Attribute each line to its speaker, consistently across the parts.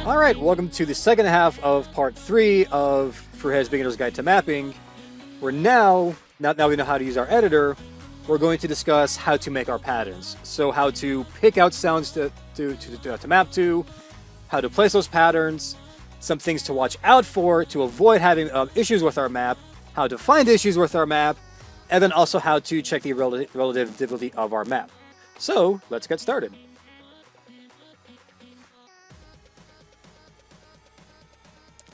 Speaker 1: Alright, welcome to the second half of part 3 of Fruhead's Beginner's Guide to Mapping. We're now we know how to use our editor, we're going to discuss how to make our patterns. So how to pick out sounds to map to, how to place those patterns, some things to watch out for to avoid having issues with our map, how to find issues with our map, and then also how to check the relative difficulty of our map. So let's get started.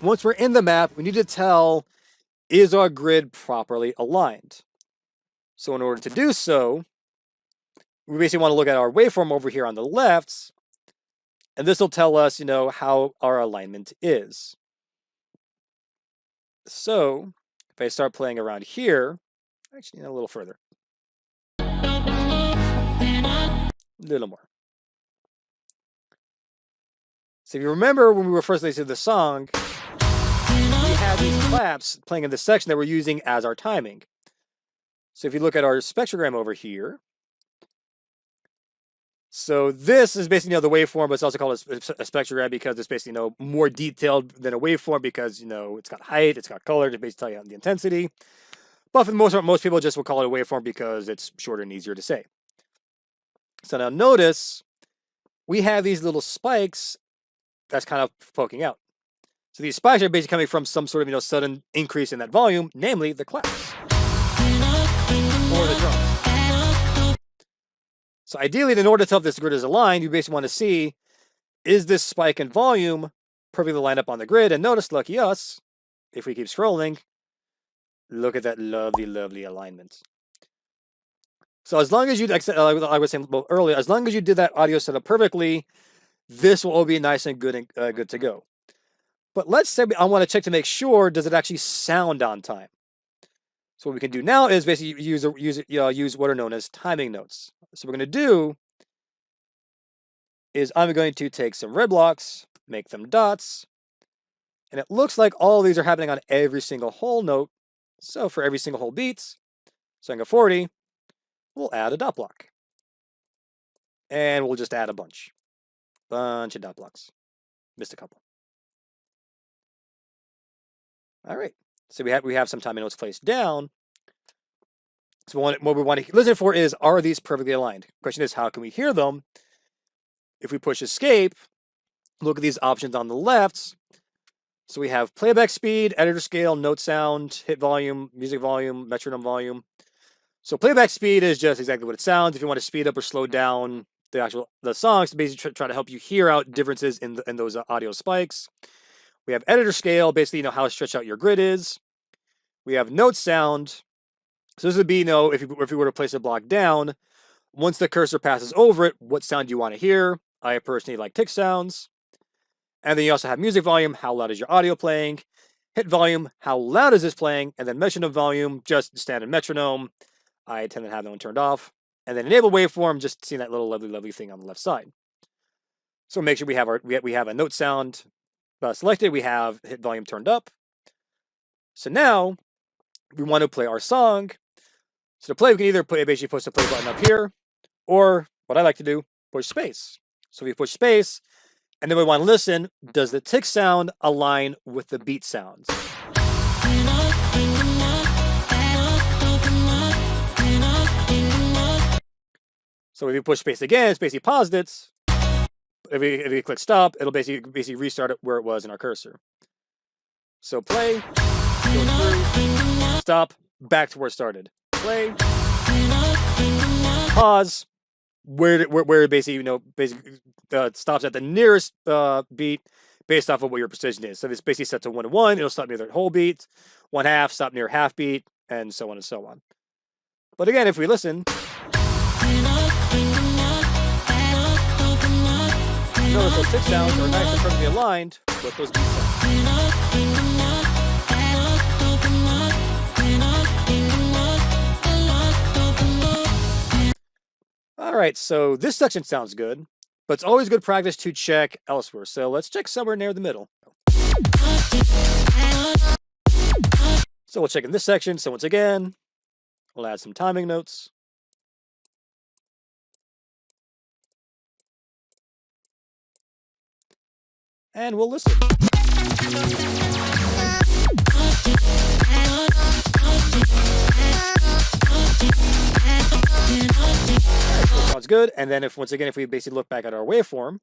Speaker 1: Once we're in the map, we need to tell, is our grid properly aligned? So in order to do so, we basically want to look at our waveform over here on the left, and this will tell us, how our alignment is. So if I start playing around here, actually a little further, a little more. So if you remember when we were first listening to the song, we had these claps playing in this section that we're using as our timing. So if you look at our spectrogram over here, so this is basically the waveform, but it's also called a spectrogram because it's basically more detailed than a waveform because it's got height, it's got color to basically tell you the intensity. But for the most part, most people just will call it a waveform because it's shorter and easier to say. So now notice we have these little spikes that's kind of poking out. So these spikes are basically coming from some sort of sudden increase in that volume, namely the claps or the drums. So ideally, in order to tell if this grid is aligned, you basically want to see, is this spike in volume perfectly lined up on the grid? And notice, lucky us, if we keep scrolling, look at that lovely, lovely alignment. So as long as you, like I was saying earlier, as long as you did that audio setup perfectly, this will all be nice and good to go. But let's say I want to check to make sure, does it actually sound on time? So what we can do now is basically use what are known as timing notes. So what we're going to do is I'm going to take some red blocks, make them dots, and it looks like all of these are happening on every single whole note. So for every single whole beat, so I go 40, we'll add a dot block. And we'll just add a bunch of dot blocks. Missed a couple. All right, so we have some timing notes placed down. So what we want to listen for is, are these perfectly aligned? The question is, how can we hear them? If we push escape, look at these options on the left. So we have playback speed, editor scale, note sound, hit volume, music volume, metronome volume. So playback speed is just exactly what it sounds. If you want to speed up or slow down the songs, to basically try to help you hear out differences in those audio spikes. We have editor scale, basically how stretched out your grid is. We have note sound. So this would be, if you were to place a block down, once the cursor passes over it, what sound do you want to hear? I personally like tick sounds. And then you also have music volume, how loud is your audio playing? Hit volume, how loud is this playing? And then metronome volume, just standard metronome. I tend to have that one turned off. And then enable waveform, just seeing that little lovely, lovely thing on the left side. So make sure we have a note sound selected. We have hit volume turned up. So now we want to play our song. So to play, we can either basically push the play button up here, or what I like to do, push space. So we push space, and then we want to listen. Does the tick sound align with the beat sounds? So if you push space again, it's basically paused it. If we click stop, it'll basically restart it where it was in our cursor. So play, go through, stop, back to where it started. Play, pause, where it basically stops at the nearest beat based off of what your precision is. So if it's basically set to 1-1, it'll stop near the whole beat. 1/2, stop near half beat, and so on and so on. But again, if we listen, notice those tick sounds are nice and perfectly aligned with those beat sounds. Alright, so this section sounds good, but it's always good practice to check elsewhere. So let's check somewhere near the middle. So we'll check in this section. So once again, we'll add some timing notes. And we'll listen. Sounds good. And then once again, if we basically look back at our waveform,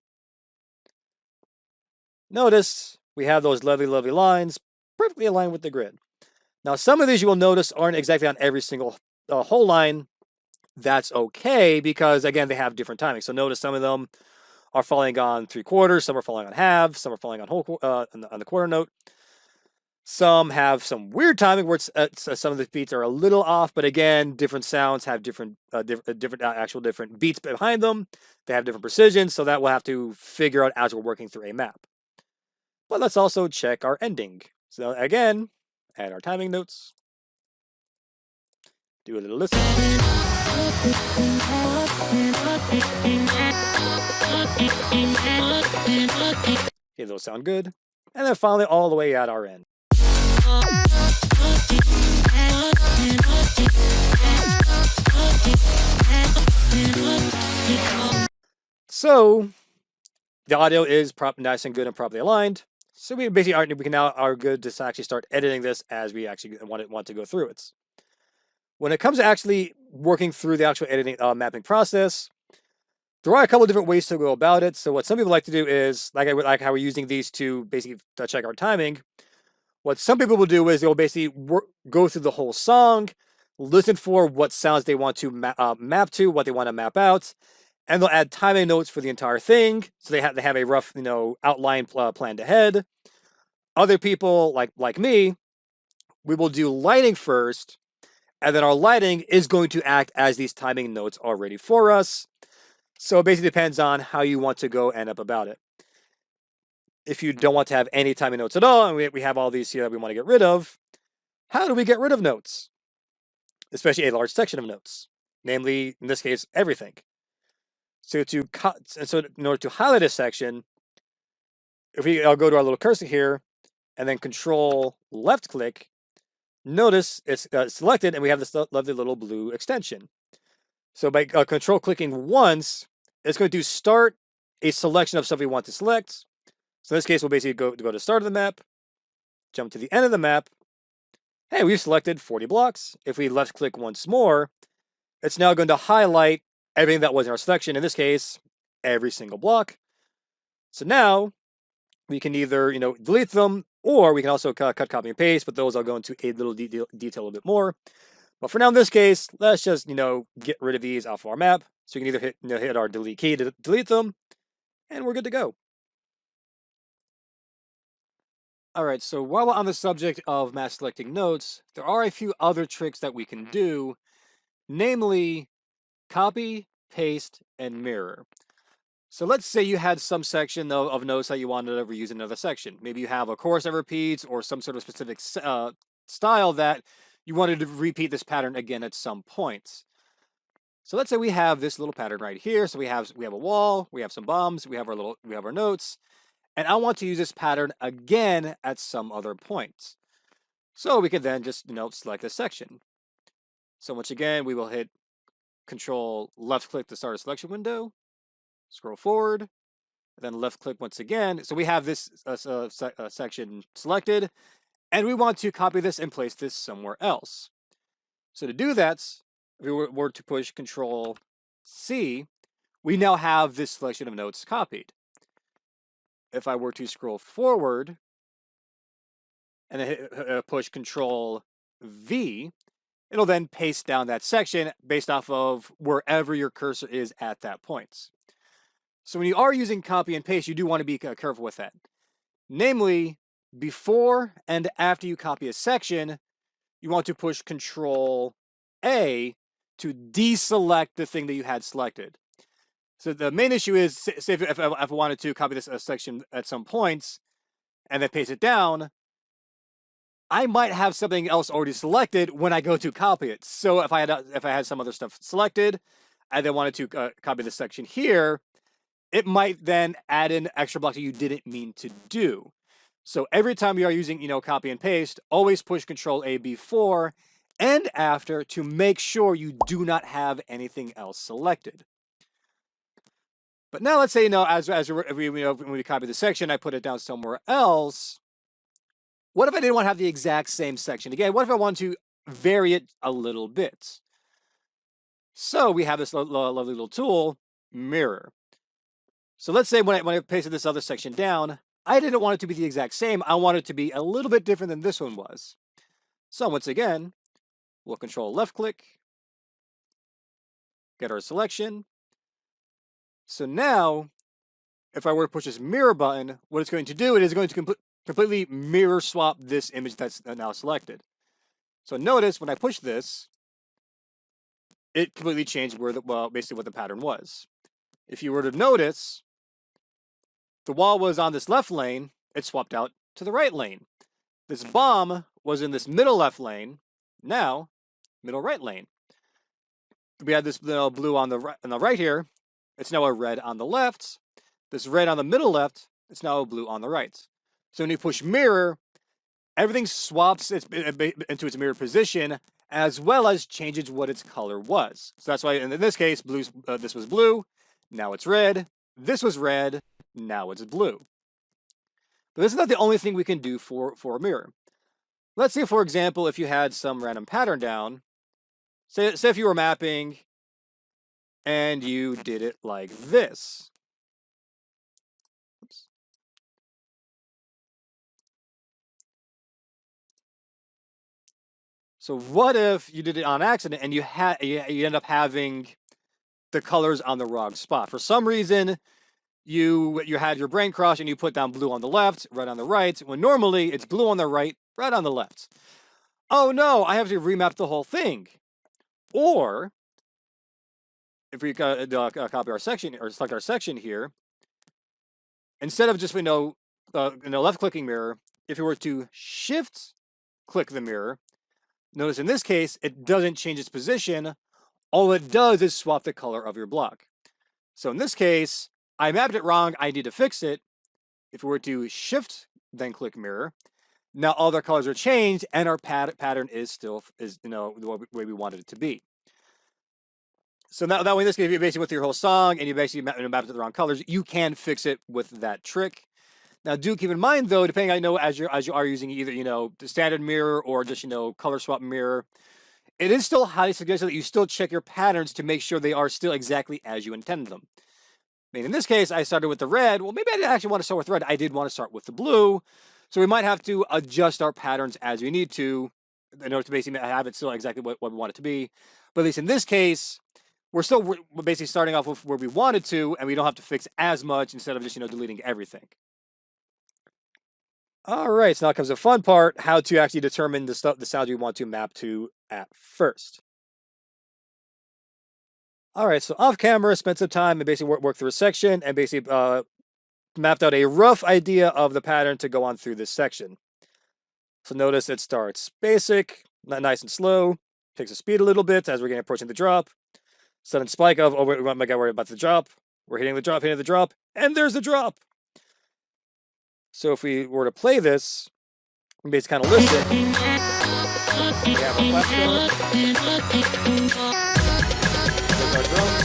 Speaker 1: notice we have those lovely lines perfectly aligned with the grid. Now, some of these you will notice aren't exactly on every single whole line. That's okay because, again, they have different timing. So notice some of them are falling on 3/4, some are falling on half, some are falling on whole on the quarter note. Some have some weird timing where some of the beats are a little off, but again, different sounds have different beats behind them. They have different precisions, so that we'll have to figure out as we're working through a map. But let's also check our ending. So again, add our timing notes. Do a little listen. Okay, those sound good. And then finally, all the way at our end. So the audio is nice and good and properly aligned. So we basically are good to actually start editing this as we actually want to go through it. When it comes to actually working through the actual editing mapping process, there are a couple of different ways to go about it. So what some people like to do is, like how we're using these to basically check our timing. What some people will do is they'll basically go through the whole song, listen for what sounds they want to map to, what they want to map out, and they'll add timing notes for the entire thing. So they have a rough, outline planned ahead. Other people like me, we will do lighting first, and then our lighting is going to act as these timing notes are ready for us. So it basically depends on how you want to go end up about it. If you don't want to have any timing notes at all, and we have all these here that we want to get rid of, how do we get rid of notes? Especially a large section of notes, namely, in this case, everything. So in order to highlight a section, I'll go to our little cursor here, and then Control left click. Notice it's selected, and we have this lovely little blue extension. So by Control clicking once, it's going to start a selection of stuff we want to select. So in this case, we'll basically go to the start of the map, jump to the end of the map. Hey, we've selected 40 blocks. If we left click once more, it's now going to highlight everything that was in our selection. In this case, every single block. So now we can either delete them, or we can also cut, copy, and paste. But those I'll go into a little detail a little bit more. But for now, in this case, let's just get rid of these off of our map. So you can either hit our delete key to delete them, and we're good to go. All right, so while we're on the subject of mass selecting notes, there are a few other tricks that we can do, namely copy, paste, and mirror. So let's say you had some section of notes that you wanted to reuse in another section. Maybe you have a chorus that repeats or some sort of specific style that you wanted to repeat this pattern again at some point. So let's say we have this little pattern right here. So we have a wall, we have some bombs, we have our notes. And I want to use this pattern again at some other point. So we could then just, select this section. So once again, we will hit Control left click to start a selection window, scroll forward, then left click once again. So we have this section selected, and we want to copy this and place this somewhere else. So to do that, if we were to push Control C, we now have this selection of notes copied. If I were to scroll forward and then push Control V, it'll then paste down that section based off of wherever your cursor is at that point. So when you are using copy and paste, you do want to be careful with that. Namely, before and after you copy a section, you want to push Control A to deselect the thing that you had selected. So the main issue is, say if I wanted to copy this section at some points and then paste it down, I might have something else already selected when I go to copy it. So if I had some other stuff selected, I then wanted to copy this section here, it might then add in extra blocks that you didn't mean to do. So every time you are using, copy and paste, always push Control A before and after to make sure you do not have anything else selected. But now let's say, when we copy the section, I put it down somewhere else. What if I didn't want to have the exact same section again? What if I want to vary it a little bit? So we have this lovely little tool, Mirror. So let's say when I pasted this other section down, I didn't want it to be the exact same. I want it to be a little bit different than this one was. So once again, we'll Control left click, get our selection. So now, if I were to push this mirror button, what it's going to do, it is going to completely mirror swap this image that's now selected. So notice when I push this, it completely changed basically what the pattern was. If you were to notice, the wall was on this left lane, it swapped out to the right lane. This bomb was in this middle left lane, now middle right lane. We had this blue on the right here, it's now a red on the left. This red on the middle left, it's now a blue on the right. So when you push mirror, everything swaps into its mirror position, as well as changes what its color was. So that's why in this case, this was blue, now it's red. This was red, now it's blue. But this is not the only thing we can do for a mirror. Let's say, for example, if you had some random pattern down, say if you were mapping and you did it like this. Oops. So what if you did it on accident and you end up having the colors on the wrong spot? For some reason, you had your brain crush and you put down blue on the left, red on the right, when normally it's blue on the right, red on the left. Oh no, I have to remap the whole thing. Or if we copy our section or select our section here, instead of just left clicking mirror, if you were to shift click the mirror, notice in this case it doesn't change its position. All it does is swap the color of your block. So in this case, I mapped it wrong. I need to fix it. If we were to shift then click mirror, now all their colors are changed and our pattern is still the way we wanted it to be. So now that way, in this case, if you basically with your whole song and you basically mapped it the wrong colors, you can fix it with that trick. Now, do keep in mind though, depending as you are using either the standard mirror or just color swap mirror, it is still highly suggested that you still check your patterns to make sure they are still exactly as you intended them. I mean, in this case, I started with the red. Well, maybe I didn't actually want to start with red. I did want to start with the blue. So we might have to adjust our patterns as we need to in order to basically have it still exactly what we want it to be. But at least in this case, we're basically starting off with where we wanted to, and we don't have to fix as much instead of just deleting everything. All right, so now comes the fun part: how to actually determine the sound you want to map to at first. All right, so off camera, spent some time and basically worked through a section and basically mapped out a rough idea of the pattern to go on through this section. So notice it starts basic, nice and slow, takes the speed a little bit as we're getting approaching the drop. Sudden spike of, oh, we might get worried about the drop. We're hitting the drop, and there's the drop. So if we were to play this, we basically kind of listen. We have our platform. There's our drums.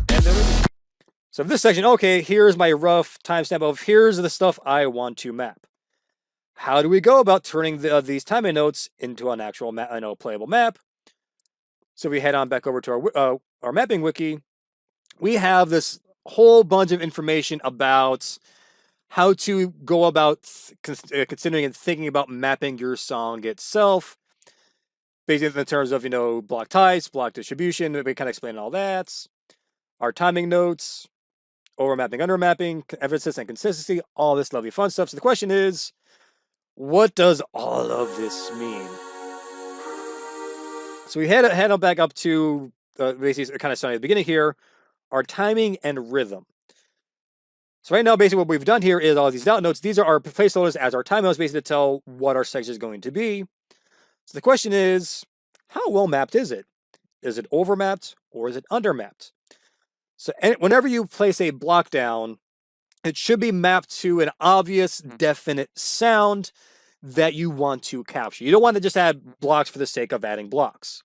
Speaker 1: And then so this section, okay, here's my rough timestamp of here's the stuff I want to map. How do we go about turning these timing notes into an actual playable map? So we head on back over to our mapping wiki. We have this whole bunch of information about how to go about considering and thinking about mapping your song itself. Basically in terms of, block types, block distribution, we kind of explain all that. Our timing notes, overmapping, undermapping, emphasis and consistency, all this lovely fun stuff. So the question is, what does all of this mean? So we head on back up to basically kind of starting at the beginning here, our timing and rhythm. So right now, basically what we've done here is all these dot notes. These are our placeholders as our time notes, basically to tell what our section is going to be. So the question is, how well mapped is it? Is it overmapped or is it undermapped? So whenever you place a block down, it should be mapped to an obvious, definite sound that you want to capture. You don't want to just add blocks for the sake of adding blocks.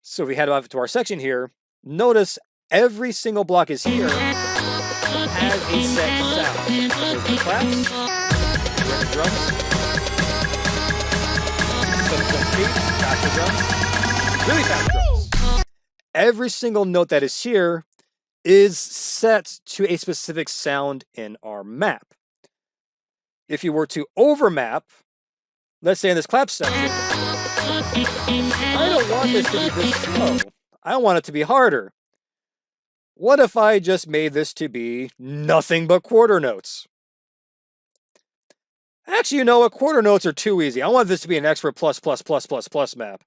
Speaker 1: So if we head over to our section here, notice every single block is here has a set sound. There's the claps, the drums, some beats, faster drums, really fast drums. Every single note that is here is set to a specific sound in our map. If you were to overmap, let's say in this clap section, I don't want this to be this slow. I want it to be harder. What if I just made this to be nothing but quarter notes? Actually, you know what? Quarter notes are too easy. I want this to be an extra plus map.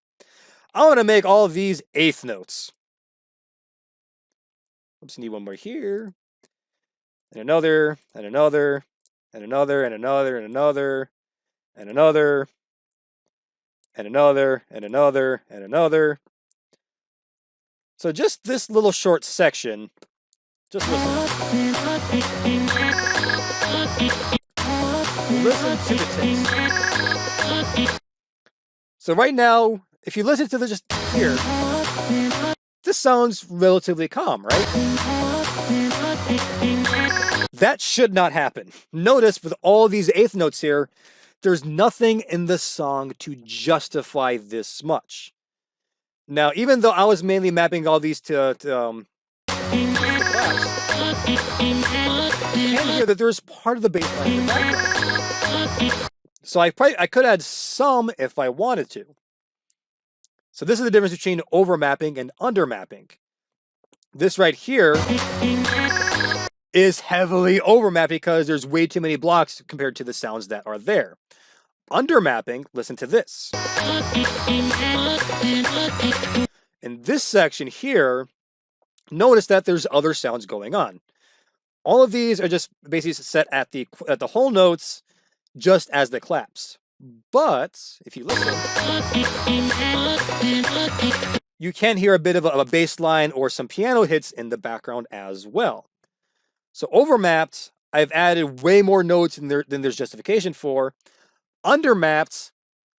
Speaker 1: I want to make all of these eighth notes. Oops, need one more here. And another, and another, and another, and another, and another, and another, and another, and another, and another. So just this little short section, just listen. Listen to the taste. So right now, if you listen to this just here, this sounds relatively calm, right? That should not happen. Notice with all these eighth notes here, there's nothing in the song to justify this much. Now, even though I was mainly mapping all these to claps, you can hear that there's part of the bass line in the background. So I could add some if I wanted to. So this is the difference between overmapping and undermapping. This right here is heavily overmapped because there's way too many blocks compared to the sounds that are there. Undermapping, listen to this. In this section here, notice that there's other sounds going on. All of these are just basically set at the whole notes, just as the claps. But if you listen, you can hear a bit of a bass line or some piano hits in the background as well. So overmapped, I've added way more notes than there's justification for. Undermapped,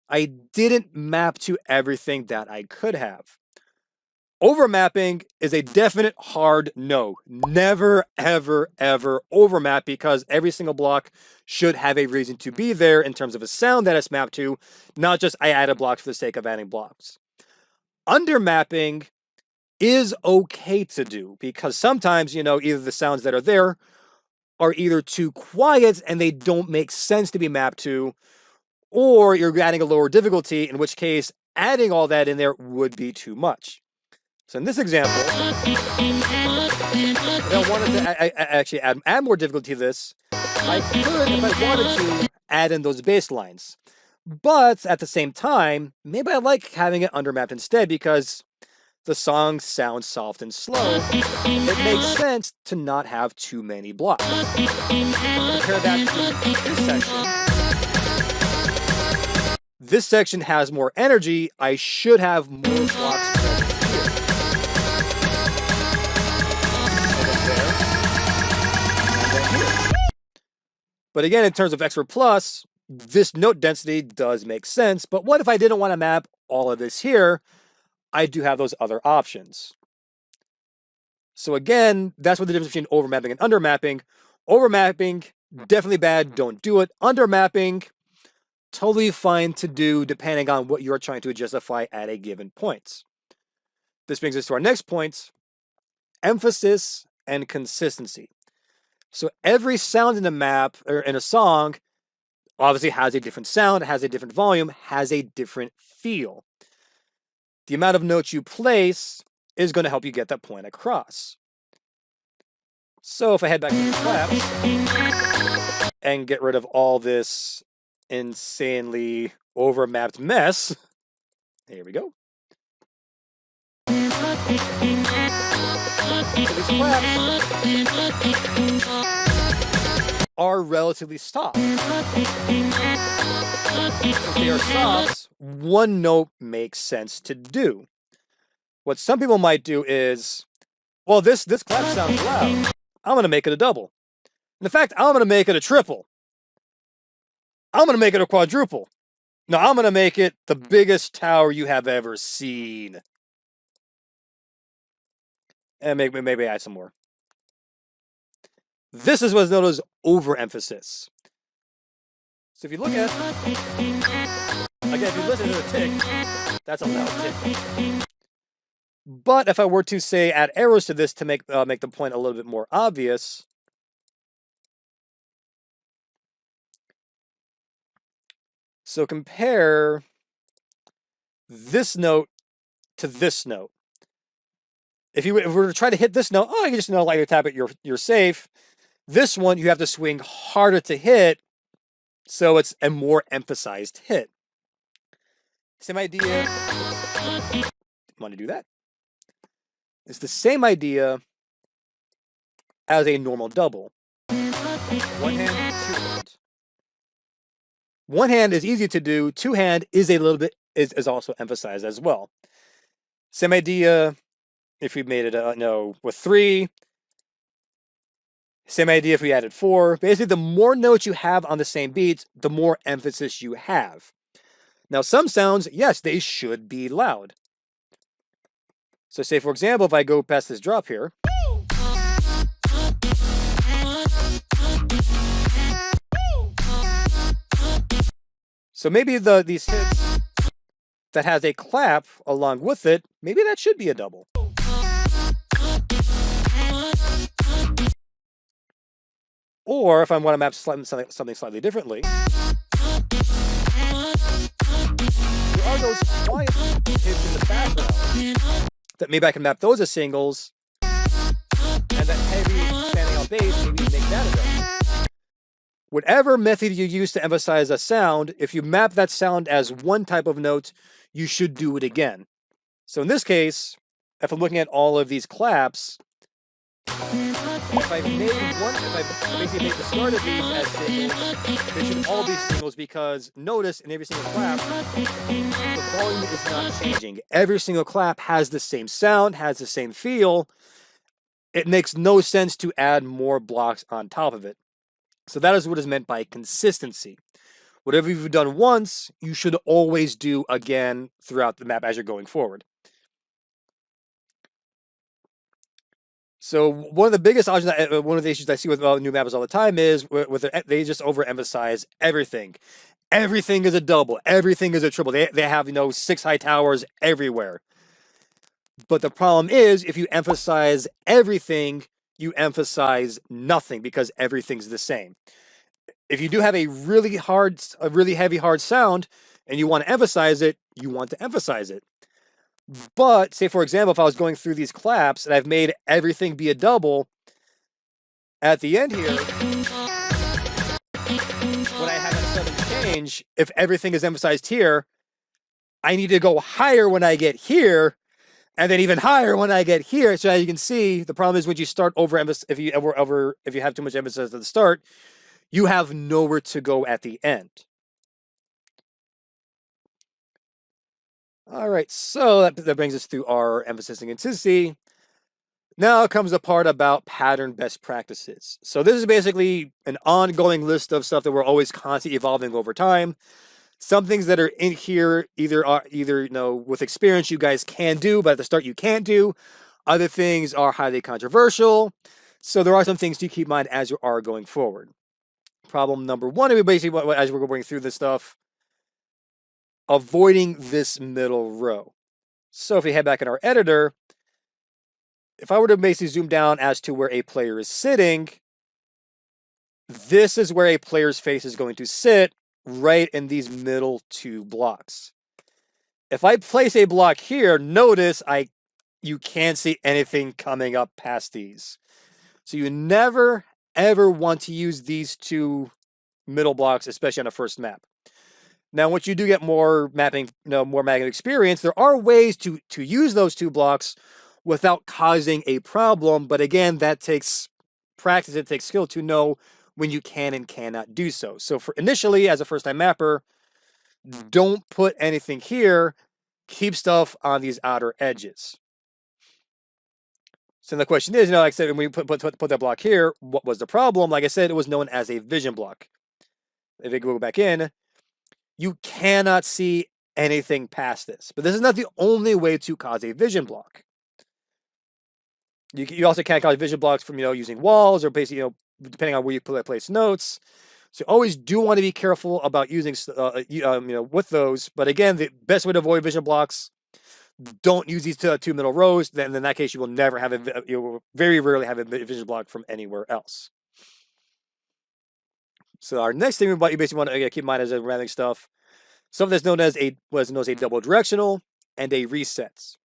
Speaker 1: I didn't map to everything that I could have. Overmapping is a definite hard no. Never, ever, ever overmap because every single block should have a reason to be there in terms of a sound that it's mapped to, not just I added blocks for the sake of adding blocks. Undermapping is okay to do because sometimes, either the sounds that are there are either too quiet and they don't make sense to be mapped to, or you're adding a lower difficulty, in which case adding all that in there would be too much. So in this example, if I wanted to actually add more difficulty to this, I could, if I wanted to, add in those bass lines. But at the same time, maybe I like having it undermapped instead because the song sounds soft and slow. It makes sense to not have too many blocks. Compare that to this section. This section has more energy. I should have more blocks present here. But again, in terms of extra plus, this note density does make sense. But what if I didn't want to map all of this here? I do have those other options. So again, that's what the difference between overmapping and undermapping. Overmapping, definitely bad, don't do it. Undermapping, totally fine to do depending on what you're trying to justify at a given point. This brings us to our next point, emphasis and consistency. So every sound in a map or in a song obviously has a different sound, has a different volume, has a different feel. The amount of notes you place is going to help you get that point across. So if I head back to the claps and get rid of all this insanely overmapped mess, here we go. So these claps are relatively soft. If they are soft, one note makes sense to do. What some people might do is well, this clap sounds loud. I'm going to make it a double. In fact, I'm going to make it a triple. I'm going to make it a quadruple. No, I'm going to make it the biggest tower you have ever seen. And maybe add some more. This is what's known as overemphasis. So if you look at, again, if you listen to the tick, that's a loud tick. But if I were to say add arrows to this to make the point a little bit more obvious, so compare this note to this note. If we were to try to hit this note, oh, you just lightly tap it, you're safe. This one you have to swing harder to hit, so it's a more emphasized hit. Same idea. Want to do that? It's the same idea as a normal double. One hand, two hand. One hand is easy to do. Two hand is a little bit is also emphasized as well. Same idea. If we made it with three. Same idea if we added four. Basically, the more notes you have on the same beat, the more emphasis you have. Now, some sounds, yes, they should be loud. So say, for example, if I go past this drop here. So maybe these hits that has a clap along with it, maybe that should be a double. Or if I want to map something slightly differently, there are those quiet hits in the background that maybe I can map those as singles, and that heavy standing on bass, maybe make that a double. Whatever method you use to emphasize a sound, if you map that sound as one type of note, you should do it again. So in this case, if I'm looking at all of these claps, if I basically made the start of these as singles, they should all be singles because notice in every single clap, the volume is not changing. Every single clap has the same sound, has the same feel. It makes no sense to add more blocks on top of it. So that is what is meant by consistency. Whatever you've done once, you should always do again throughout the map as you're going forward. So one of the biggest options, one of the issues I see with new mappers all the time is they just overemphasize everything. Everything is a double. Everything is a triple. They have 6 high towers everywhere. But the problem is if you emphasize everything, you emphasize nothing because everything's the same. If you do have a really heavy, hard sound, and you want to emphasize it, you want to emphasize it. But say, for example, if I was going through these claps and I've made everything be a double, at the end here, when I have that sudden change, if everything is emphasized here, I need to go higher when I get here, and then even higher when I get here. So as you can see, the problem is when you start if you have too much emphasis at the start, you have nowhere to go at the end. All right, so that brings us through our emphasis and consistency. Now comes the part about pattern best practices. So this is basically an ongoing list of stuff that we're always constantly evolving over time. Some things that are in here either with experience you guys can do, but at the start you can't do. Other things are highly controversial. So there are some things to keep in mind as you are going forward. Problem number one, as we're going through this stuff, avoiding this middle row. So if we head back in our editor, if I were to basically zoom down as to where a player is sitting, this is where a player's face is going to sit, right in these middle 2 blocks. If I place a block here, notice you can't see anything coming up past these. So you never, ever want to use these 2 middle blocks, especially on a first map. Now, once you do get more mapping experience, there are ways to use those 2 blocks without causing a problem. But again, that takes practice. It takes skill to know when you can and cannot do so. So for initially, as a first-time mapper, don't put anything here. Keep stuff on these outer edges. So the question is, like I said, when we put that block here, what was the problem? Like I said, it was known as a vision block. If we go back in, you cannot see anything past this. But this is not the only way to cause a vision block. You also can't cause vision blocks from using walls or basically depending on where you place notes. So you always do want to be careful about using with those. But again, the best way to avoid vision blocks, don't use these two middle rows. Then in that case, you will never have you will very rarely have a vision block from anywhere else. So our next thing you basically want to keep in mind as a random stuff, something that's known as a double directional and a resets.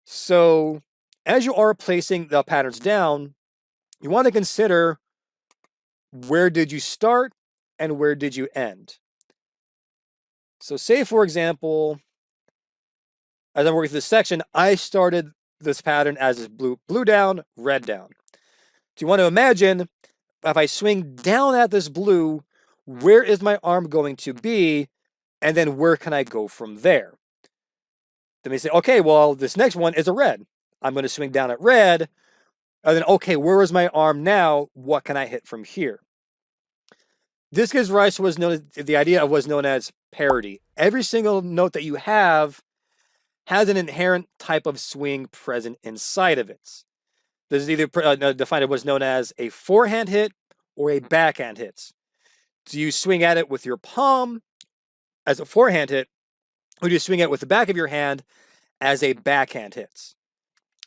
Speaker 1: So as you are placing the patterns down, you want to consider where did you start and where did you end. So say, for example, as I'm working through this section, I started this pattern as blue down, red down. So you want to imagine if I swing down at this blue, where is my arm going to be? And then where can I go from there? Then we say, okay, well, this next one is a red. I'm going to swing down at red. And then, okay, where is my arm now? What can I hit from here? This gives rise to the idea of what's known as parity. Every single note that you have has an inherent type of swing present inside of it. This is either defined as what's known as a forehand hit or a backhand hit. Do you swing at it with your palm as a forehand hit, or do you swing at it with the back of your hand as a backhand hit?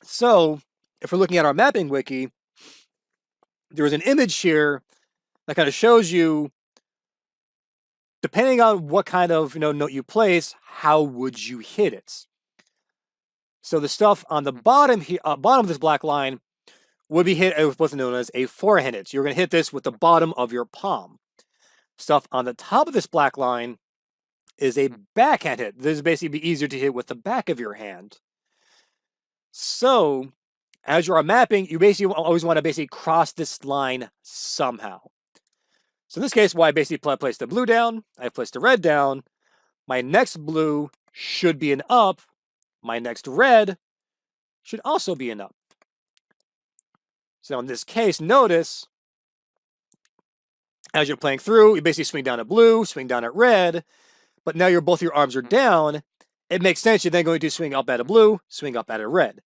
Speaker 1: So if we're looking at our mapping wiki, there is an image here that kind of shows you, depending on what kind of note you place, how would you hit it? So the stuff on the bottom here, bottom of this black line, would be hit with what's known as a forehand hit. So you're going to hit this with the bottom of your palm. Stuff on the top of this black line is a backhand hit. This is basically be easier to hit with the back of your hand. So as you are mapping, you basically always want to cross this line somehow. So in this case, I basically place the blue down, I place the red down. My next blue should be an up. My next red should also be an up. So in this case, notice, as you're playing through, you basically swing down at blue, swing down at red, but now both your arms are down. It makes sense you're then going to swing up at a blue, swing up at a red.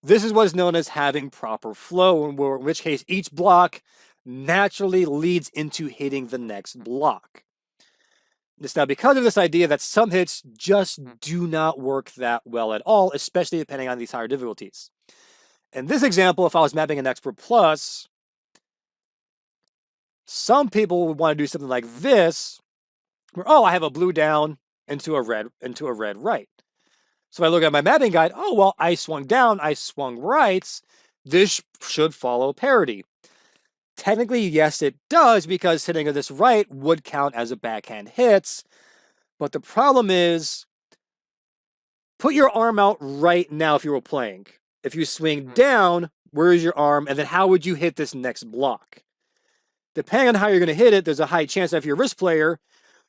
Speaker 1: This is what is known as having proper flow, in which case each block naturally leads into hitting the next block. Now, because of this idea that some hits just do not work that well at all, especially depending on these higher difficulties. In this example, if I was mapping an Expert Plus, some people would want to do something like this, where, I have a blue down into a red right. So if I look at my mapping guide, well, I swung down, I swung right. This should follow parity. Technically, yes, it does, because hitting of this right would count as a backhand hit. But the problem is, put your arm out right now if you were playing. If you swing down, where is your arm? And then how would you hit this next block? Depending on how you're going to hit it, there's a high chance that if you're a wrist player,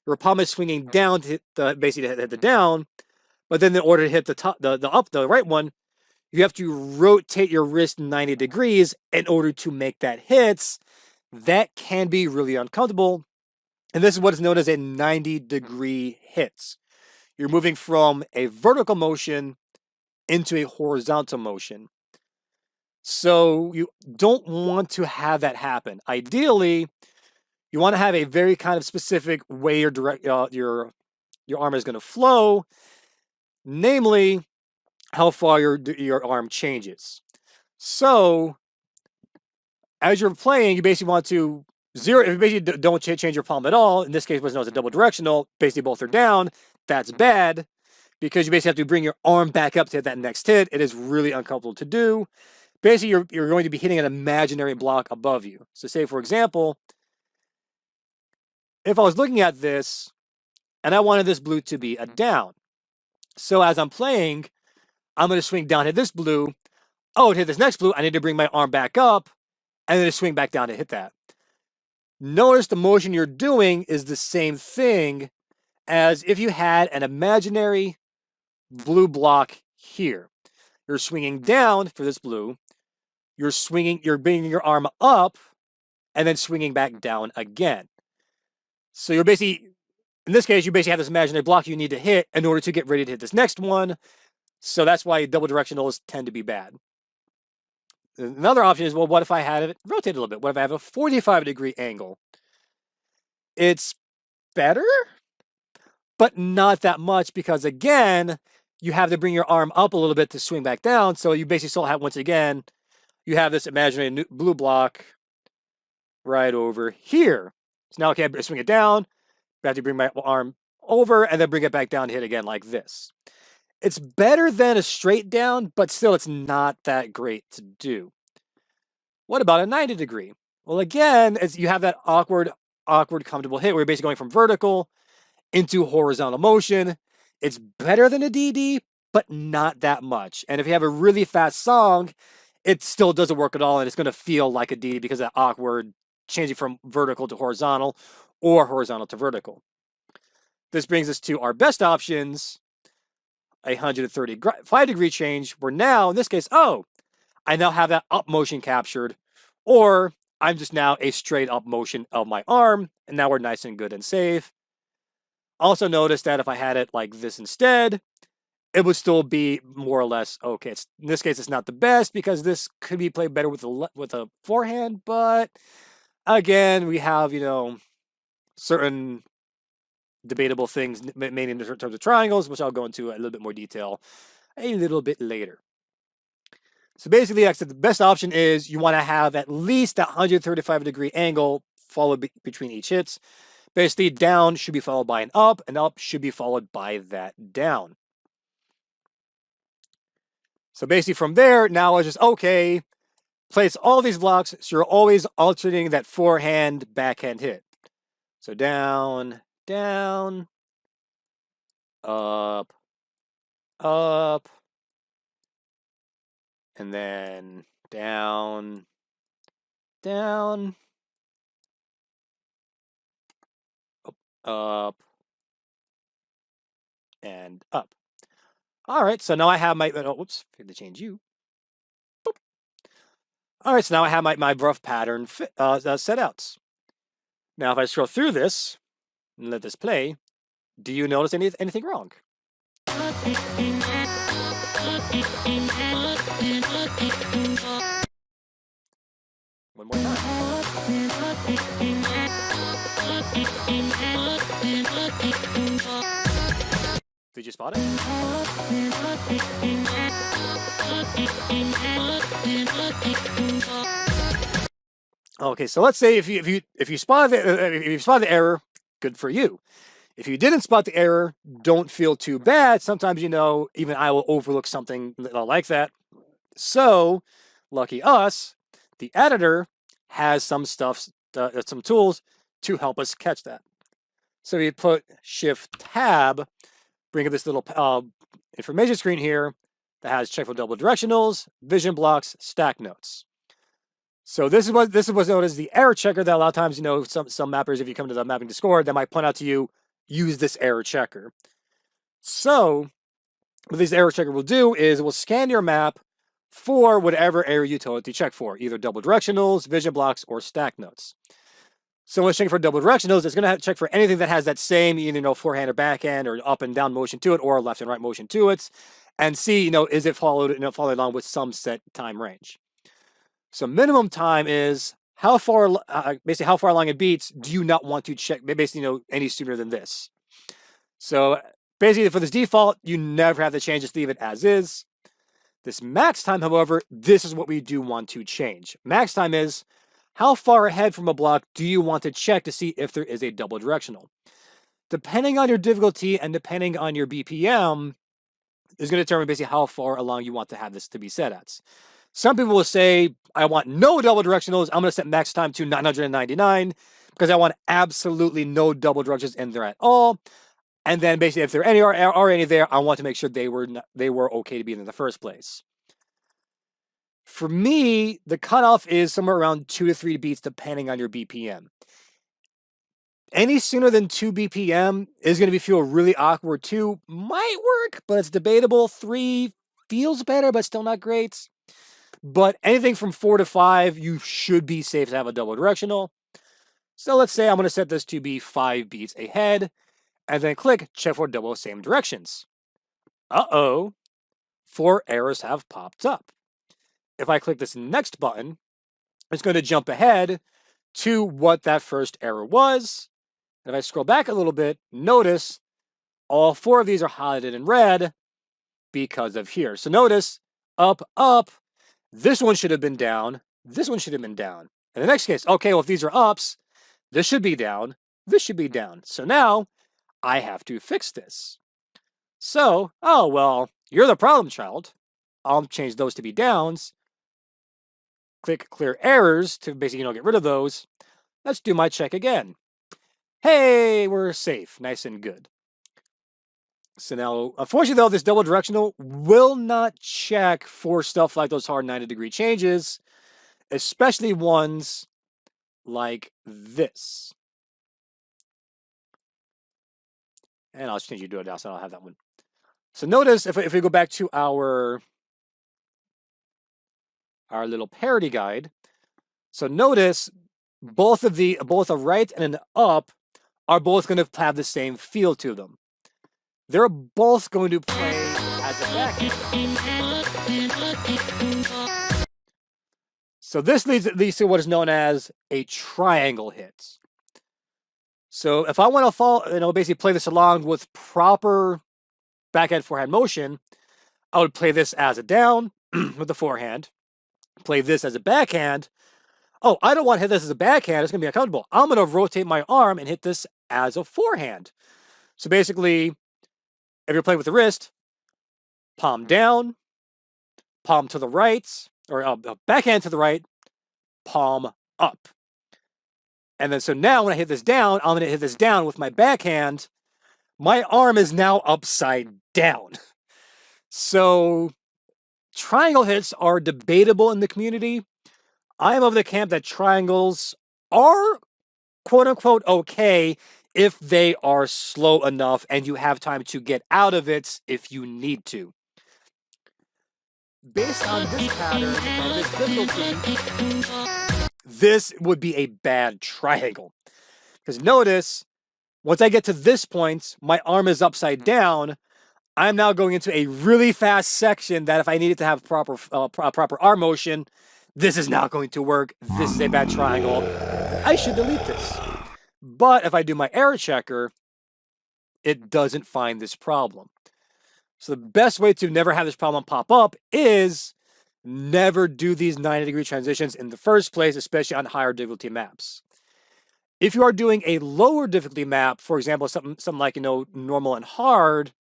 Speaker 1: your palm is swinging down to hit basically to hit the down. But then in order to hit the right one, you have to rotate your wrist 90 degrees in order to make that hit. That can be really uncomfortable. And this is what is known as a 90-degree hit. You're moving from a vertical motion into a horizontal motion. So you don't want to have that happen. Ideally, you want to have a very kind of specific way your arm is going to flow, namely how far your arm changes. So as you're playing, you basically want to zero. If you basically don't change your palm at all, in this case, what's known as a double directional, basically both are down. That's bad, because you basically have to bring your arm back up to hit that next hit. It is really uncomfortable to do. Basically, you're going to be hitting an imaginary block above you. So say, for example, if I was looking at this and I wanted this blue to be a down. So as I'm playing, I'm going to swing down, hit this blue. To hit this next blue, I need to bring my arm back up and then to swing back down to hit that. Notice the motion you're doing is the same thing as if you had an imaginary blue block here. you're swinging down for this blue, you're bringing your arm up, and then swinging back down again. So you're basically, in this case, you basically have this imaginary block you need to hit in order to get ready to hit this next one. So that's why double directionals tend to be bad. Another option is, well, what if I had it rotated a little bit? What if I have a 45-degree angle? It's better, but not that much because, again, you have to bring your arm up a little bit to swing back down. So you basically still have, once again, you have this imaginary blue block right over here. So now, okay, I swing it down. I have to bring my arm over and then bring it back down to hit again like this. It's better than a straight down, but still it's not that great to do. What about a 90-degree? Well, again, as you have that awkward, comfortable hit where you're basically going from vertical into horizontal motion. It's better than a DD, but not that much. And if you have a really fast song, it still doesn't work at all, and it's going to feel like a DD because of that awkward changing from vertical to horizontal or horizontal to vertical. This brings us to our best options, a 135-degree change, where now, in this case, I now have that up motion captured, or I'm just now a straight up motion of my arm, and now we're nice and good and safe. Also notice that if I had it like this instead, it would still be more or less okay. In this case, it's not the best because this could be played better with a forehand, but again, we have, certain debatable things, mainly in terms of triangles, which I'll go into a little bit more detail a little bit later. So basically, like I said, the best option is you want to have at least a 135-degree angle followed between each hits. Basically, down should be followed by an up, and up should be followed by that down. So basically from there, now it's just, okay, place all these blocks so you're always alternating that forehand, backhand hit. So down, down, up, up, and then down, down, up, and up. All right, so now I have my, whoops, I had to change you. Boop. All right, so now I have my rough pattern set outs. Now, if I scroll through this and let this play, do you notice anything wrong? One more time. Did you spot it? Okay, so let's say if you spot the error, good for you. If you didn't spot the error, don't feel too bad. Sometimes, even I will overlook something like that. So, lucky us, the editor has some tools to help us catch that. So we put Shift-Tab, bring up this little information screen here that has check for double directionals, vision blocks, stack notes. So this is what's known as the error checker that a lot of times, some mappers, if you come to the mapping Discord, they might point out to you, use this error checker. So what this error checker will do is it will scan your map for whatever error you told it to check for, either double directionals, vision blocks, or stack notes. So when it's checking for double directionals, it's going to check for anything that has that same, either forehand or backhand or up and down motion to it, or left and right motion to it, and see, is it followed along with some set time range. So minimum time is how far along in beats do you not want to check, basically, any sooner than this. So basically for this default, you never have to change, just leave it as is. This max time, however, this is what we do want to change. Max time is how far ahead from a block do you want to check to see if there is a double directional. Depending on your difficulty and depending on your BPM, is going to determine basically how far along you want to have this to be set at. Some people will say, I want no double directionals. I'm going to set max time to 999 because I want absolutely no double directions in there at all. And then basically, if there are any there, I want to make sure they were okay to be in the first place. For me, the cutoff is somewhere around 2 to 3 beats, depending on your BPM. Any sooner than 2 BPM is going to feel really awkward too. Might work, but it's debatable. 3, feels better, but still not great. But anything from 4 to 5, you should be safe to have a double directional. So let's say I'm going to set this to be 5 beats ahead, and then click check for double same directions. Uh-oh, 4 errors have popped up. If I click this next button, it's going to jump ahead to what that first error was. And if I scroll back a little bit, notice all 4 of these are highlighted in red because of here. So notice, up, up, this one should have been down, this one should have been down. In the next case, okay, well, if these are ups, this should be down, this should be down. So now I have to fix this. So, oh, well, you're the problem child. I'll change those to be downs. Click clear errors to basically, get rid of those. Let's do my check again. Hey, we're safe, nice and good. So now, unfortunately though, this double directional will not check for stuff like those hard 90-degree changes, especially ones like this. And I'll just change you to it now, so I'll have that one. So notice if we go back to our little parity guide. So notice both a right and an up are both going to have the same feel to them. They're both going to play as a backhand. So this leads to what is known as a triangle hit. So if I want to basically play this along with proper backhand forehand motion, I would play this as a down with the forehand, play this as a backhand. Oh, I don't want to hit this as a backhand. It's going to be uncomfortable. I'm going to rotate my arm and hit this as a forehand. So basically, if you're playing with the wrist, palm down, palm to the right, or backhand to the right, palm up. And then so now when I hit this down, I'm going to hit this down with my backhand. My arm is now upside down. So triangle hits are debatable in the community. I am of the camp that triangles are quote unquote okay if they are slow enough and you have time to get out of it if you need to. Based on this pattern and this difficulty, this would be a bad triangle. Because notice, once I get to this point, my arm is upside down. I'm now going into a really fast section that if I needed to have proper arm motion, this is not going to work. This is a bad triangle. I should delete this. But if I do my error checker, it doesn't find this problem. So the best way to never have this problem pop up is never do these 90-degree transitions in the first place, especially on higher difficulty maps. If you are doing a lower difficulty map, for example, something like, normal and hard,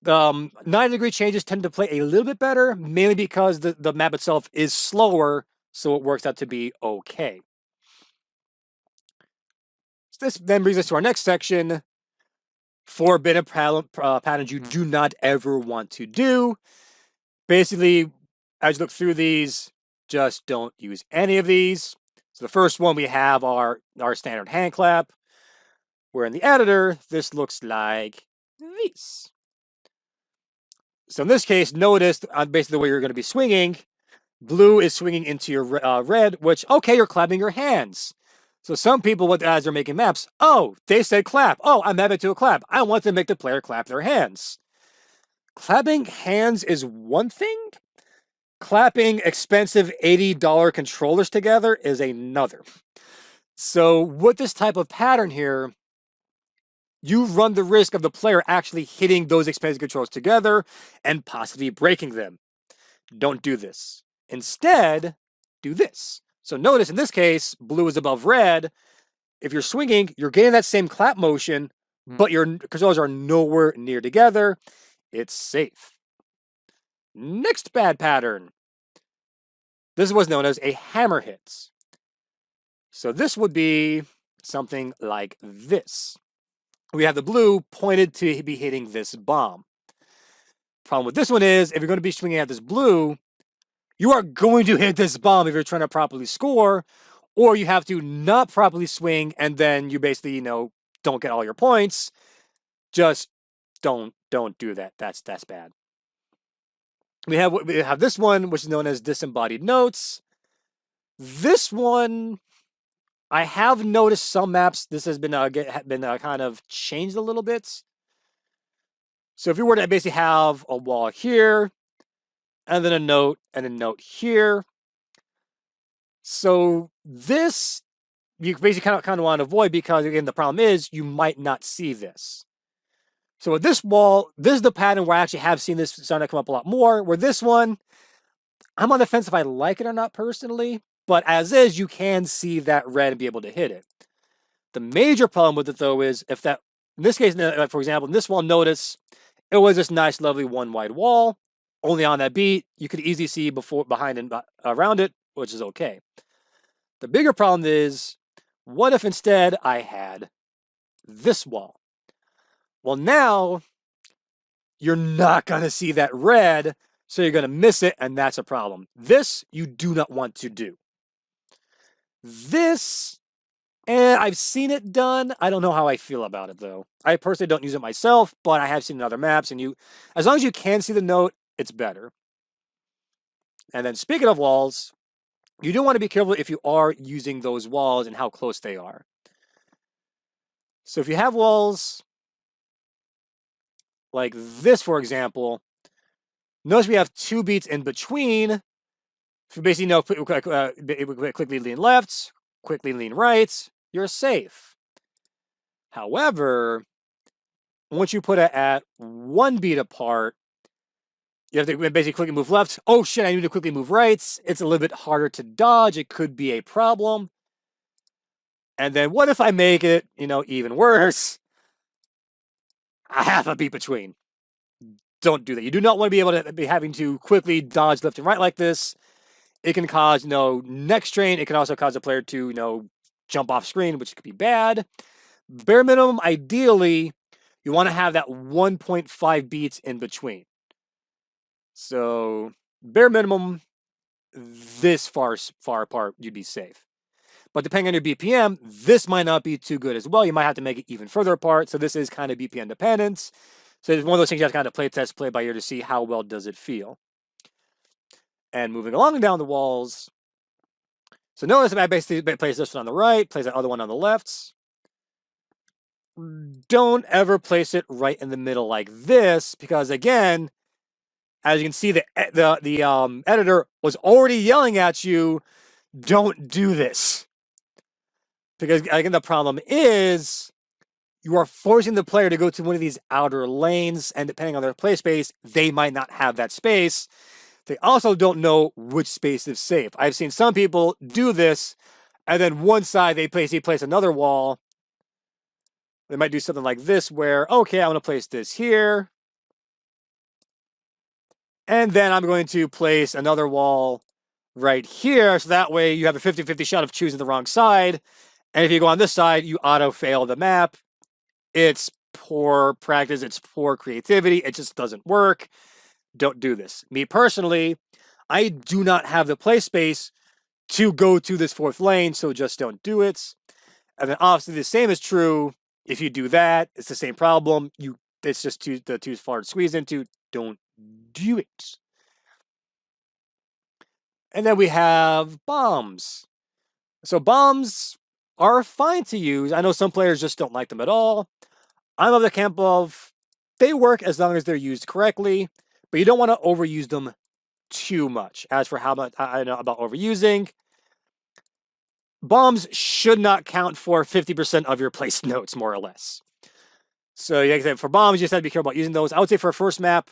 Speaker 1: 90-degree changes tend to play a little bit better, mainly because the map itself is slower, so it works out to be okay. So this then brings us to our next section, forbidden patterns you do not ever want to do. Basically, as you look through these, just don't use any of these. So the first one we have our standard hand clap, where in the editor, this looks like this. So in this case, notice basically the way you're going to be swinging, blue is swinging into your red, which, okay, you're clapping your hands. So some people, as they're making maps, oh, they said clap. Oh, I'm mapping to a clap. I want to make the player clap their hands. Clapping hands is one thing. Clapping expensive $80 controllers together is another. So with this type of pattern here, you run the risk of the player actually hitting those expensive controllers together and possibly breaking them. Don't do this. Instead, do this. So notice in this case, blue is above red. If you're swinging, you're getting that same clap motion, but your controllers are nowhere near together. It's safe. Next bad pattern. This is what's known as a hammer hit. So this would be something like this. We have the blue pointed to be hitting this bomb. Problem with this one is, if you're going to be swinging at this blue, you are going to hit this bomb if you're trying to properly score, or you have to not properly swing, and then you basically, don't get all your points. Just don't do that. That's bad. We have this one, which is known as disembodied notes. This one, I have noticed some maps, this has been kind of changed a little bit. So if you were to basically have a wall here, and then a note, and a note here. So this, you basically kind of want to avoid because, again, the problem is you might not see this. So with this wall, this is the pattern where I actually have seen this starting to come up a lot more, where this one, I'm on the fence if I like it or not personally, but as is, you can see that red and be able to hit it. The major problem with it, though, is if that, in this case, for example, in this wall, notice it was this nice, lovely one wide wall. Only on that beat, you could easily see behind, and around it, which is okay. The bigger problem is, what if instead I had this wall? Well, now you're not going to see that red, so you're going to miss it, and that's a problem. This you do not want to do. This, and I've seen it done. I don't know how I feel about it, though. I personally don't use it myself, but I have seen it in other maps, and as long as you can see the note, it's better. And then speaking of walls, you do want to be careful if you are using those walls and how close they are. So if you have walls like this, for example, notice we have 2 beats in between. If you basically know quickly lean left, quickly lean right, you're safe. However, once you put it at 1 beat apart, you have to basically quickly move left. Oh shit, I need to quickly move right. It's a little bit harder to dodge. It could be a problem. And then what if I make it, even worse? A half a beat between. Don't do that. You do not want to be able to be having to quickly dodge left and right like this. It can cause, neck strain. It can also cause a player to, jump off screen, which could be bad. Bare minimum, ideally, you want to have that 1.5 beats in between. So, bare minimum, this far apart, you'd be safe. But depending on your BPM, this might not be too good as well. You might have to make it even further apart. So this is kind of BPM dependence. So it's one of those things you have to kind of play test, play by ear to see how well does it feel. And moving along down the walls. So notice I basically place this one on the right, place that other one on the left. Don't ever place it right in the middle like this, because again, as you can see, the editor was already yelling at you, don't do this. Because again, the problem is you are forcing the player to go to one of these outer lanes, and depending on their play space, they might not have that space. They also don't know which space is safe. I've seen some people do this, and then one side they place another wall. They might do something like this where, okay, I'm going to place this here. And then I'm going to place another wall right here. So that way you have a 50-50 shot of choosing the wrong side. And if you go on this side, you auto-fail the map. It's poor practice. It's poor creativity. It just doesn't work. Don't do this. Me personally, I do not have the play space to go to this 4th lane, so just don't do it. And then obviously the same is true if you do that. It's the same problem. It's just too far to squeeze into. Don't do it. And then we have bombs. So bombs are fine to use. I know some players just don't like them at all. I'm of the camp of they work as long as they're used correctly, but you don't want to overuse them too much. As for how much I know about overusing, bombs should not count for 50% of your placed notes, more or less. So like I said, for bombs, you just have to be careful about using those. I would say for a first map,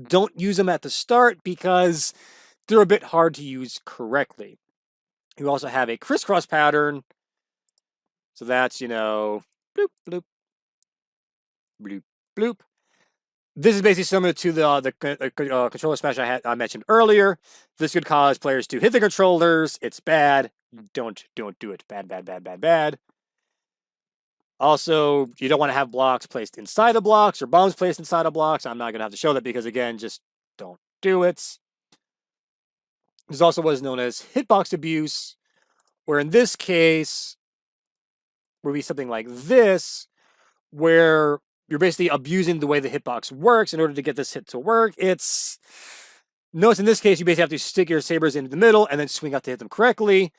Speaker 1: don't use them at the start because they're a bit hard to use correctly. You also have a crisscross pattern. So that's, bloop, bloop, bloop, bloop. This is basically similar to the controller smash I mentioned earlier. This could cause players to hit the controllers. It's bad. Don't do it. Bad, bad, bad, bad, bad. Also, you don't want to have blocks placed inside of blocks or bombs placed inside of blocks. I'm not going to have to show that because, again, just don't do it. There's also what is known as hitbox abuse, where in this case, would be something like this, where you're basically abusing the way the hitbox works in order to get this hit to work. It's Notice in this case, you basically have to stick your sabers into the middle and then swing out to hit them correctly,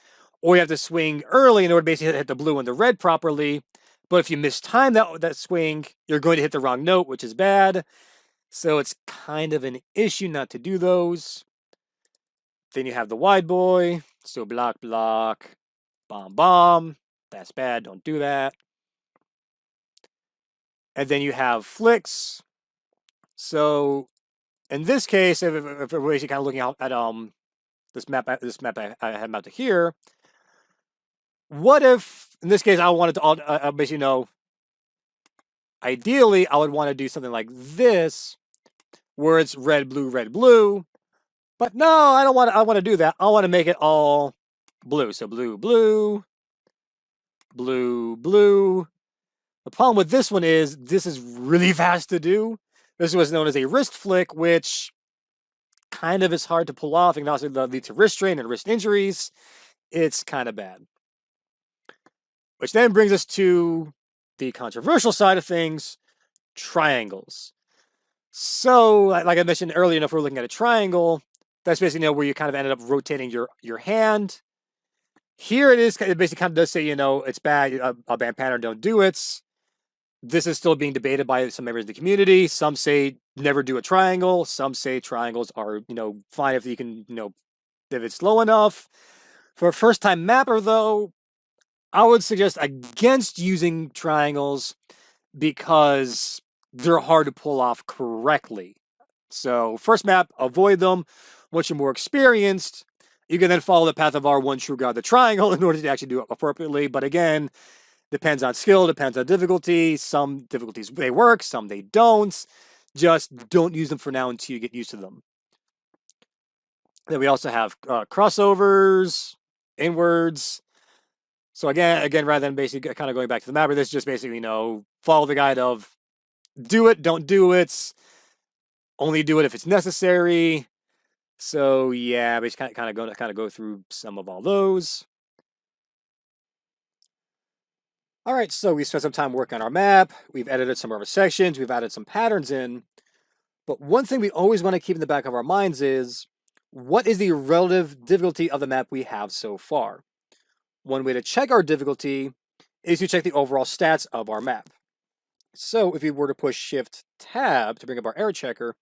Speaker 1: or you have to swing early in order to basically hit the blue and the red properly. But if you mistime that swing, you're going to hit the wrong note, which is bad. So it's kind of an issue not to do those. Then you have the wide boy. So block, block, bomb, bomb. That's bad. Don't do that. And then you have flicks. So in this case, if we're basically kind of looking at this map I have mapped to here, what if in this case I wanted to basically know? Ideally, I would want to do something like this, where it's red, blue, red, blue. But no, I don't want. I want to do that. I want to make it all blue. So blue, blue, blue, blue. The problem with this one is this is really fast to do. This was known as a wrist flick, which kind of is hard to pull off. It can also lead to wrist strain and wrist injuries. It's kind of bad. Which then brings us to the controversial side of things, triangles. So, like I mentioned earlier, if we're looking at a triangle, that's basically where you kind of ended up rotating your hand. Here it is. It basically kind of does say, it's bad. A bad pattern, don't do it. This is still being debated by some members of the community. Some say never do a triangle. Some say triangles are, fine if you can, if it's slow enough. For a first-time mapper, though, I would suggest against using triangles because they're hard to pull off correctly. So first map, avoid them. Once you're more experienced, you can then follow the path of our one true god, the triangle, in order to actually do it appropriately. But again, depends on skill, depends on difficulty. Some difficulties, they work, some they don't. Just don't use them for now until you get used to them. Then we also have crossovers, inwards. So again, rather than basically kind of going back to the mapper, this is just basically, follow the guide of do it, don't do it, only do it if it's necessary. So yeah, we just kind of go through some of all those. All right, so we spent some time working on our map. We've edited some of our sections. We've added some patterns in. But one thing we always want to keep in the back of our minds is, what is the relative difficulty of the map we have so far? One way to check our difficulty is to check the overall stats of our map. So if we were to push Shift-Tab to bring up our error checker,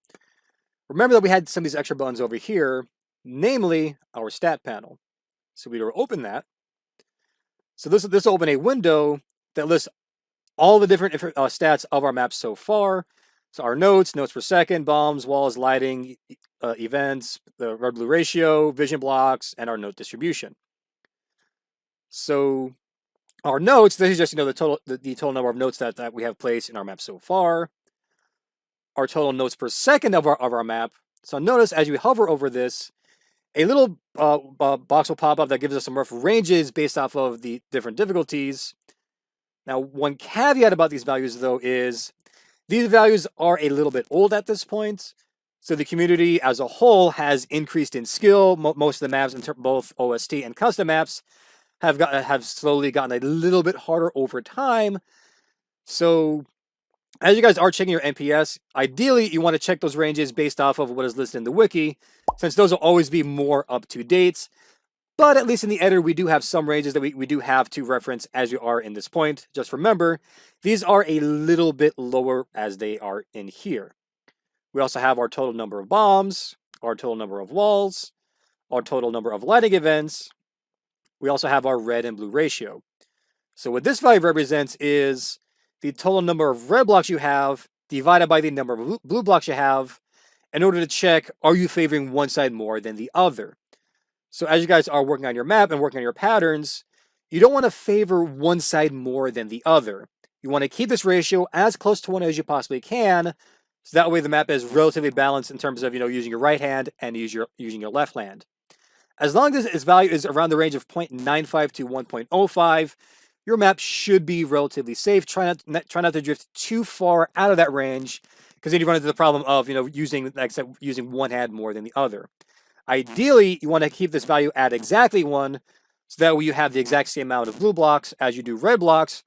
Speaker 1: remember that we had some of these extra buttons over here, namely our stat panel. So we will open that. So this will open a window that lists all the different stats of our map so far. So our notes per second, bombs, walls, lighting, events, the red-blue ratio, vision blocks, and our note distribution. So our notes, this is just the total number of notes that we have placed in our map so far. Our total notes per second of our map. So notice as you hover over this, a little box will pop up that gives us some rough ranges based off of the different difficulties. Now, one caveat about these values, though, is these values are a little bit old at this point. So the community as a whole has increased in skill. Most of the maps, both OST and custom maps, have slowly gotten a little bit harder over time. So as you guys are checking your NPS, ideally you want to check those ranges based off of what is listed in the wiki, since those will always be more up to date. But at least in the editor, we do have some ranges that we do have to reference as you are in this point. Just remember, these are a little bit lower as they are in here. We also have our total number of bombs, our total number of walls, our total number of lighting events. We also have our red and blue ratio. So what this value represents is the total number of red blocks you have divided by the number of blue blocks you have in order to check, are you favoring one side more than the other? So as you guys are working on your map and working on your patterns, you don't want to favor one side more than the other. You want to keep this ratio as close to 1 as you possibly can, so that way the map is relatively balanced in terms of, using your right hand and using your left hand. As long as its value is around the range of 0.95 to 1.05, your map should be relatively safe. Try not to drift too far out of that range, because then you run into the problem of, using one hand more than the other. Ideally, you want to keep this value at exactly 1, so that way you have the exact same amount of blue blocks as you do red blocks,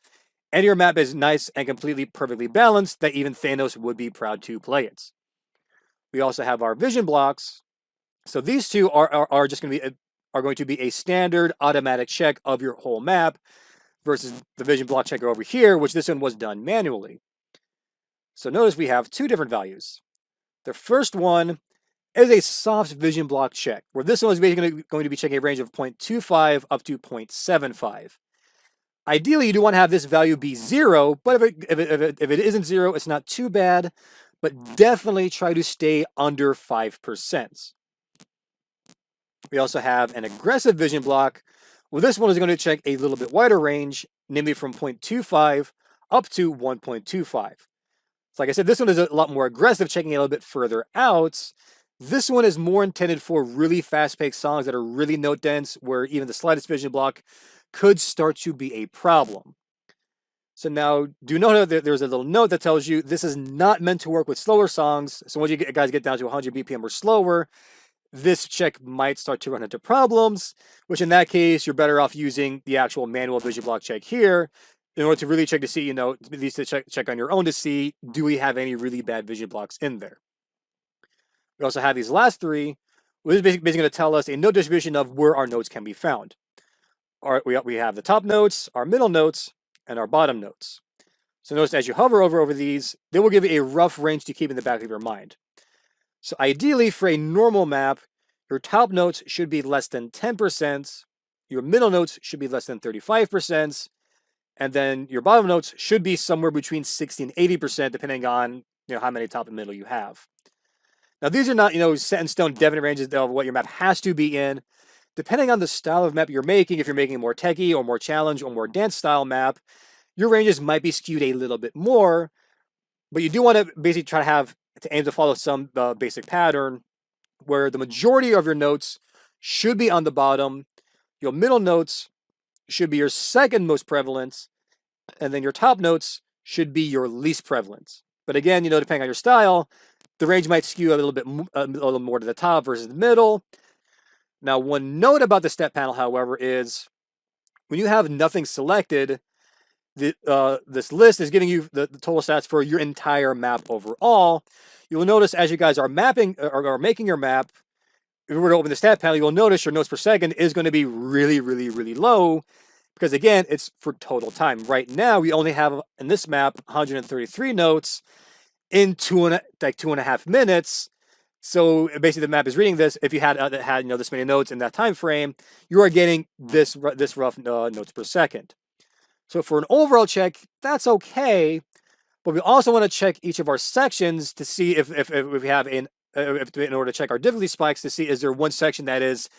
Speaker 1: and your map is nice and completely perfectly balanced that even Thanos would be proud to play it. We also have our vision blocks. So these two are just going to be a standard automatic check of your whole map versus the vision block checker over here, which this one was done manually. So notice we have two different values. The first one is a soft vision block check, where this one is basically going to be checking a range of 0.25 up to 0.75. Ideally, you do want to have this value be 0, but if it isn't 0, it's not too bad, but definitely try to stay under 5%. We also have an aggressive vision block. Well, this one is going to check a little bit wider range, namely from 0.25 up to 1.25. So like I said, this one is a lot more aggressive, checking a little bit further out. This one is more intended for really fast-paced songs that are really note dense, where even the slightest vision block could start to be a problem. So now, do note that there's a little note that tells you this is not meant to work with slower songs. So when you guys get down to 100 BPM or slower, this check might start to run into problems, which in that case, you're better off using the actual manual vision block check here in order to really check to see, at least to check on your own to see, do we have any really bad vision blocks in there? We also have these last three, which is basically going to tell us a note distribution of where our notes can be found. We have the top notes, our middle notes, and our bottom notes. So notice as you hover over these, they will give you a rough range to keep in the back of your mind. So ideally, for a normal map, your top notes should be less than 10%, your middle notes should be less than 35%, and then your bottom notes should be somewhere between 60 and 80%, depending on how many top and middle you have. Now, these are not set in stone definite ranges of what your map has to be in. Depending on the style of map you're making, if you're making a more techie or more challenge or more dance style map, your ranges might be skewed a little bit more, but you do want to basically try to aim to follow some basic pattern where the majority of your notes should be on the bottom, your middle notes should be your second most prevalent, and then your top notes should be your least prevalent. But again, depending on your style, the range might skew a little more to the top versus the middle. Now, one note about the step panel, however, is when you have nothing selected, this list is giving you the total stats for your entire map overall. You'll notice as you guys are mapping or making your map, if we were to open the stat panel, you'll notice your notes per second is going to be really, really, really low because, again, it's for total time. Right now, we only have in this map 133 notes in 2.5 minutes. So basically, the map is reading this. If you had this many notes in that time frame, you are getting this rough notes per second. So for an overall check, that's okay, but we also want to check each of our sections to see if we have in order to check our difficulty spikes to see is there one section that is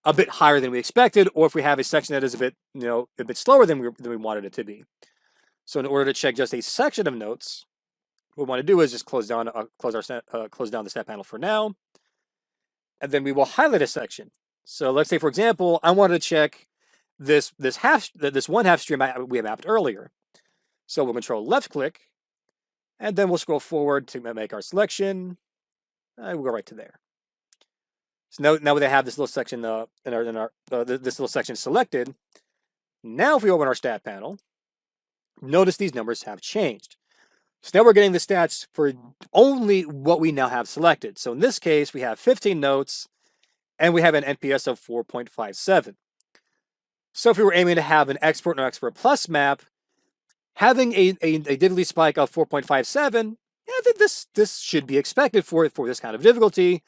Speaker 1: a bit higher than we expected, or if we have a section that is a bit slower than we wanted it to be. So in order to check just a section of notes, what we want to do is just close down the stat panel for now, and then we will highlight a section. So let's say, for example, I wanted to check this one half stream we mapped earlier. So we'll control left click, and then we'll scroll forward to make our selection. We'll go right to there. So now we have this little section this little section selected. Now if we open our stat panel, notice these numbers have changed. So now we're getting the stats for only what we now have selected. So in this case, we have 15 notes, and we have an NPS of 4.57. So if we were aiming to have an Expert or Expert Plus map, having a difficulty spike of 4.57, this should be expected for this kind of difficulty.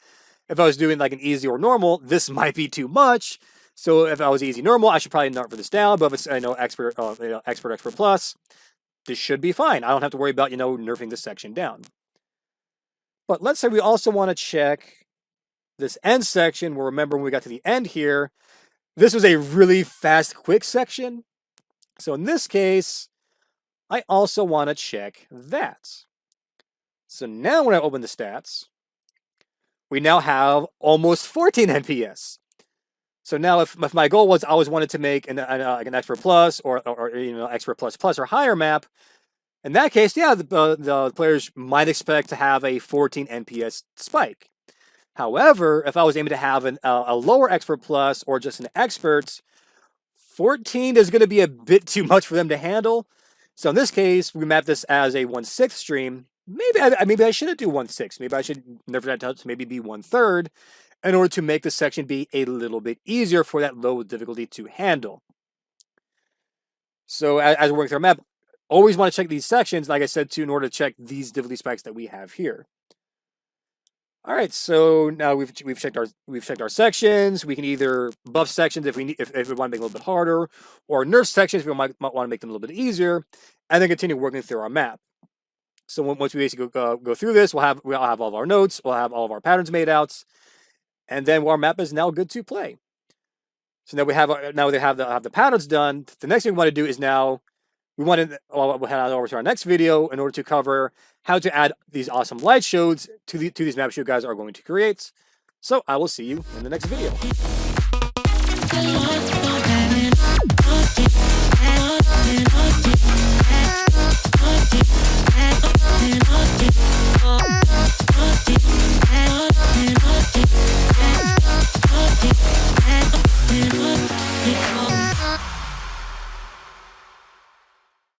Speaker 1: If I was doing like an easy or normal, this might be too much. So if I was easy normal, I should probably narrow this down. But if it's Expert Plus, this should be fine. I don't have to worry about nerfing this section down. But let's say we also want to check this end section. Where remember when we got to the end here, this was a really fast, quick section. So in this case, I also want to check that. So now when I open the stats, we now have almost 14 NPS. So now if my goal was I always wanted to make an Expert Plus or Expert Plus or higher map, in that case, yeah, the players might expect to have a 14 NPS spike. However, if I was aiming to have a lower Expert Plus or just an Expert, 14 is going to be a bit too much for them to handle. So in this case, we map this as a 1/6 stream. Maybe I shouldn't do 1/6. Maybe I should nerf that to maybe be 1/3. in order to make the section be a little bit easier for that low difficulty to handle. So as we're working through our map, always want to check these sections, like I said, too, in order to check these difficulty spikes that we have here. All right, so now we've checked our sections. We can either buff sections if we want to make them a little bit harder, or nerf sections if we might want to make them a little bit easier, and then continue working through our map. So once we basically go through this, we'll have all of our notes, we'll have all of our patterns made out, and then our map is now good to play. So now we have the patterns done. The next thing we want to do is we'll head on over to our next video in order to cover how to add these awesome light shows to these maps you guys are going to create. So I will see you in the next video.